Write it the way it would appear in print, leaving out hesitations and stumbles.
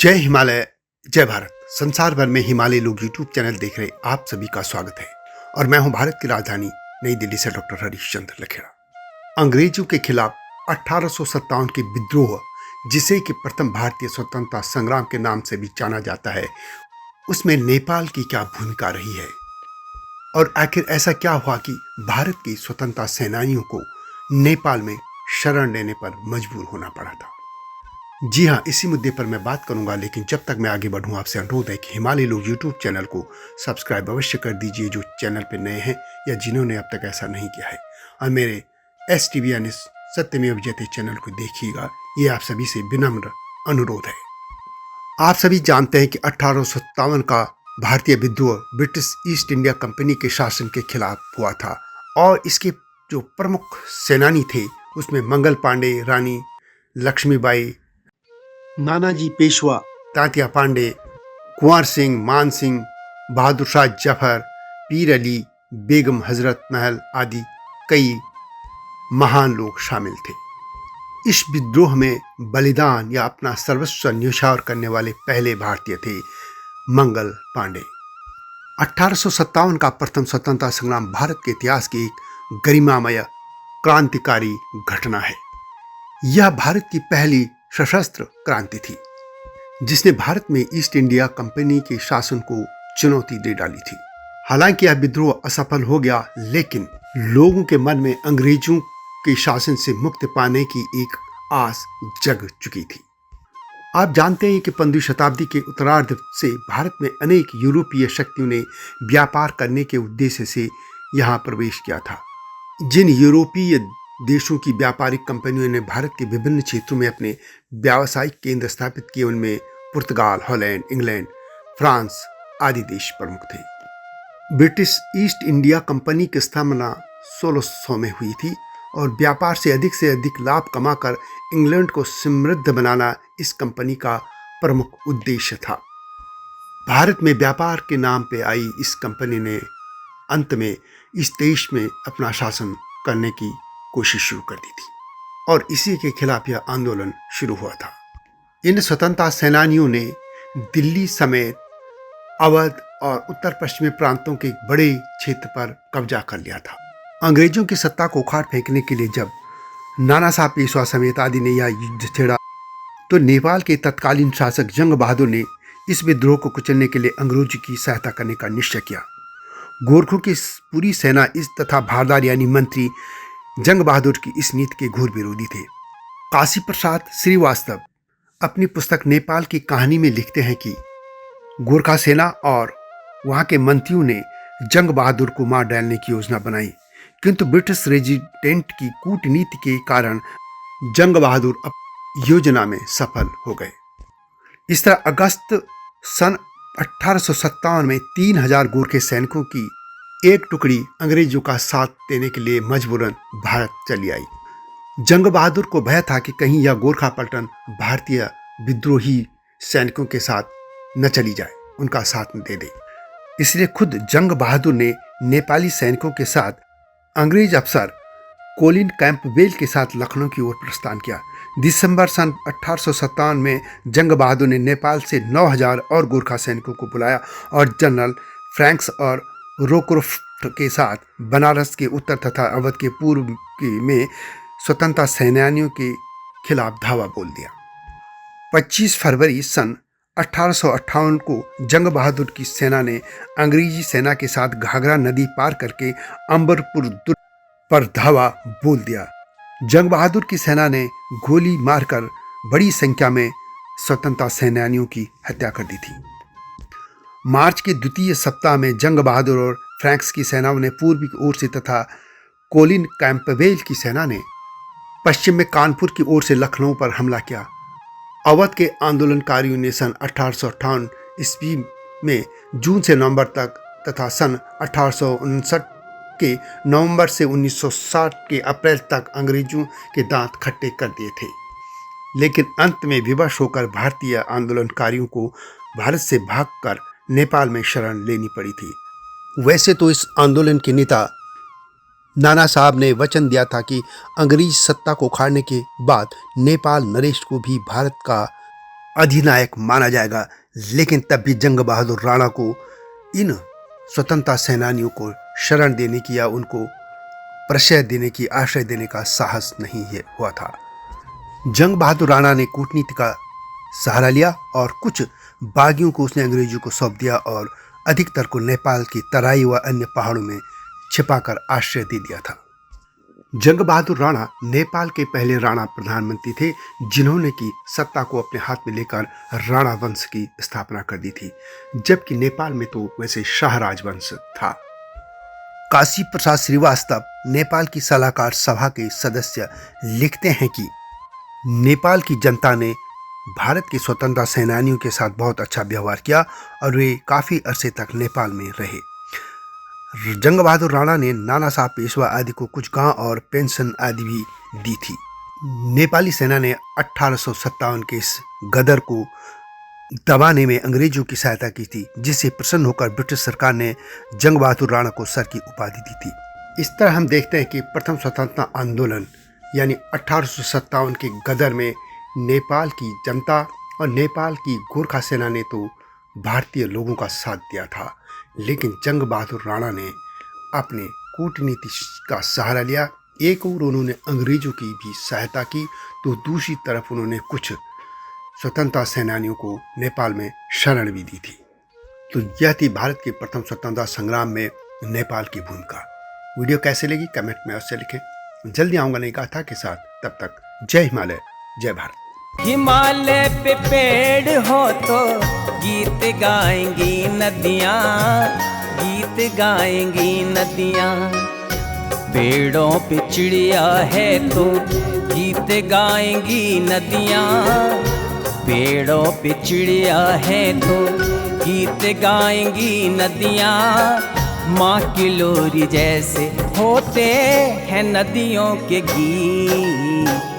जय हिमालय, जय भारत। संसार भर में हिमालय लोग यूट्यूब चैनल देख रहे आप सभी का स्वागत है और मैं हूं भारत की राजधानी नई दिल्ली से डॉक्टर हरीश चंद्र लखेड़ा। अंग्रेजों के खिलाफ 1857 के विद्रोह, जिसे कि प्रथम भारतीय स्वतंत्रता संग्राम के नाम से भी जाना जाता है, उसमें नेपाल की क्या भूमिका रही है और आखिर ऐसा क्या हुआ कि भारत के स्वतंत्रता सेनानियों को नेपाल में शरण लेने पर मजबूर होना पड़ा था। जी हाँ, इसी मुद्दे पर मैं बात करूंगा, लेकिन जब तक मैं आगे बढ़ूं आपसे अनुरोध है कि हिमालय लोग यूट्यूब चैनल को सब्सक्राइब अवश्य कर दीजिए जो चैनल पर नए हैं या जिन्होंने अब तक ऐसा नहीं किया है, और मेरे STV सत्यमेव जयते चैनल को देखिएगा। ये आप सभी से विनम्र अनुरोध है। आप सभी जानते हैं कि 1857 का भारतीय विद्रोह ब्रिटिश ईस्ट इंडिया कंपनी के शासन के खिलाफ हुआ था और इसके जो प्रमुख सेनानी थे उसमें मंगल पांडे, रानी लक्ष्मीबाई, नानाजी पेशवा, तात्या पांडे, कुंवर सिंह, मान सिंह, बहादुर शाह जफर, पीर अली, बेगम हजरत महल आदि कई महान लोग शामिल थे। इस विद्रोह में बलिदान या अपना सर्वस्व न्यौछावर करने वाले पहले भारतीय थे मंगल पांडे। 1857 का प्रथम स्वतंत्रता संग्राम भारत के इतिहास की एक गरिमामय क्रांतिकारी घटना है। यह भारत की पहली सशस्त्र क्रांति थी जिसने भारत में ईस्ट इंडिया कंपनी के शासन को चुनौती दे डाली थी। हालांकि यह विद्रोह असफल हो गया, लेकिन लोगों के मन में अंग्रेजों के शासन से मुक्ति पाने की एक आस जग चुकी थी। आप जानते हैं कि 15वीं शताब्दी के उत्तरार्ध से भारत में अनेक यूरोपीय शक्तियों ने व्यापार करने के उद्देश्य से यहाँ प्रवेश किया था। जिन यूरोपीय देशों की व्यापारिक कंपनियों ने भारत के विभिन्न क्षेत्रों में अपने व्यावसायिक केंद्र स्थापित किए, उनमें पुर्तगाल, हॉलैंड, इंग्लैंड, फ्रांस आदि देश प्रमुख थे। ब्रिटिश ईस्ट इंडिया कंपनी की स्थापना 1600 में हुई थी और व्यापार से अधिक लाभ कमाकर इंग्लैंड को समृद्ध बनाना इस कंपनी का प्रमुख उद्देश्य था। भारत में व्यापार के नाम पे आई इस कंपनी ने अंत में इस देश में अपना शासन करने की कोशिश शुरू कर दी थी और इसी के खिलाफ यह आंदोलन शुरू हुआ था। इन स्वतंत्रता सेनानियों ने दिल्ली समेत अवध और उत्तर पश्चिमी प्रांतों के एक बड़े क्षेत्र पर कब्जा कर लिया था। अंग्रेजों की सत्ता को उखाड़ फेंकने के लिए जब नाना साहब पेशवा समेत आदि ने यह युद्ध छेड़ा, तो नेपाल के तत्कालीन शासक जंग बहादुर ने इस विद्रोह को कुचलने के लिए अंग्रेजों की सहायता करने का निश्चय किया। गोरखों की पूरी सेना इस तथा भारदार यानी मंत्री जंग बहादुर की इस नीति के घोर विरोधी थे। काशी प्रसाद श्रीवास्तव अपनी पुस्तक नेपाल की कहानी में लिखते हैं कि गोरखा सेना और वहां के मंत्रियों ने जंग बहादुर को मार डालने की योजना बनाई, किंतु ब्रिटिश रेजिडेंट की कूटनीति के कारण जंग बहादुर योजना में सफल हो गए। इस तरह अगस्त सन 1857 में 3000 गोरखे सैनिकों की एक टुकड़ी अंग्रेजों का साथ देने के लिए मजबूरन भारत चली आई। जंग बहादुर को भय था कि कहीं यह गोरखा पलटन भारतीय विद्रोही सैनिकों के साथ न चली जाए, उनका साथ न दे दे। इसलिए खुद जंग बहादुर ने नेपाली सैनिकों के साथ अंग्रेज अफसर कोलिन कैंपबेल के साथ लखनऊ की ओर प्रस्थान किया। दिसंबर सन 1857 में जंग बहादुर ने नेपाल से 9000 और गोरखा सैनिकों को बुलाया और जनरल फ्रैंक्स और रोक्रोफ्ट के साथ बनारस के उत्तर तथा अवध के पूर्व में स्वतंत्रता सेनानियों के खिलाफ धावा बोल दिया। 25 फरवरी सन 1858 को जंग बहादुर की सेना ने अंग्रेजी सेना के साथ घाघरा नदी पार करके अंबरपुर दुर्ग पर धावा बोल दिया। जंग बहादुर की सेना ने गोली मारकर बड़ी संख्या में स्वतंत्रता सेनानियों की हत्या कर दी थी। मार्च के द्वितीय सप्ताह में जंग बहादुर और फ्रैंक्स की सेनाओं ने पूर्वी की ओर से तथा कोलिन कैंपबेल की सेना ने पश्चिम में कानपुर की ओर से लखनऊ पर हमला किया। अवध के आंदोलनकारियों ने सन 1858 ईस्वी में जून से नवंबर तक तथा सन 1859 के नवंबर से 1960 के अप्रैल तक अंग्रेजों के दांत खट्टे कर दिए थे, लेकिन अंत में विवश होकर भारतीय आंदोलनकारियों को भारत से भागकर नेपाल में शरण लेनी पड़ी थी। वैसे तो इस आंदोलन के नेता नाना साहब ने वचन दिया था कि अंग्रेज सत्ता को उखाड़ने के बाद नेपाल नरेश को भी भारत का अधिनायक माना जाएगा, लेकिन तब भी जंग बहादुर राणा को इन स्वतंत्रता सेनानियों को शरण देने की या उनको प्रश्रय देने की, आश्रय देने का साहस नहीं हुआ था। जंग बहादुर राणा ने कूटनीति का सहारा लिया और कुछ बागियों को उसने अंग्रेजों को सौंप दिया और अधिकतर को नेपाल की तराई व अन्य पहाड़ों में छिपाकर आश्रय दे दिया था। जंग बहादुर राणा नेपाल के पहले राणा प्रधानमंत्री थे जिन्होंने की सत्ता को अपने हाथ में लेकर राणा वंश की स्थापना कर दी थी, जबकि नेपाल में तो वैसे शाह राजवंश था। काशी प्रसाद श्रीवास्तव, नेपाल की सलाहकार सभा के सदस्य, लिखते हैं कि नेपाल की जनता ने भारत के स्वतंत्रता सेनानियों के साथ बहुत अच्छा व्यवहार किया और वे काफी अरसे तक नेपाल में रहे। जंग बहादुर राणा ने नाना साहब पेशवा आदि को कुछ गांव और पेंशन आदि भी दी थी। नेपाली सेना ने 1857 के इस गदर को दबाने में अंग्रेजों की सहायता की थी, जिससे प्रसन्न होकर ब्रिटिश सरकार ने जंग बहादुर राणा को सर की उपाधि दी थी। इस तरह हम देखते हैं कि प्रथम स्वतंत्रता आंदोलन यानी 1857 के गदर में नेपाल की जनता और नेपाल की गोरखा सेना ने तो भारतीय लोगों का साथ दिया था, लेकिन जंग बहादुर राणा ने अपने कूटनीति का सहारा लिया। एक और उन्होंने अंग्रेजों की भी सहायता की, तो दूसरी तरफ उन्होंने कुछ स्वतंत्रता सेनानियों को नेपाल में शरण भी दी थी। तो यह थी भारत के प्रथम स्वतंत्रता संग्राम में नेपाल की भूमिका। वीडियो कैसे लगी कमेंट में अवश्य लिखें। जल्दी आऊंगा नई गाथा के साथ, तब तक जय हिमालय, जय भारत। हिमालय पे पेड़ हो तो गीत गाएंगी नदियाँ, गीत गाएंगी नदियाँ। पेड़ों पे चिड़िया है तो गीत गाएंगी नदियाँ, पेड़ों पे चिड़िया है तो गीत गाएंगी नदियाँ। माँ की लोरी जैसे होते हैं नदियों के गीत।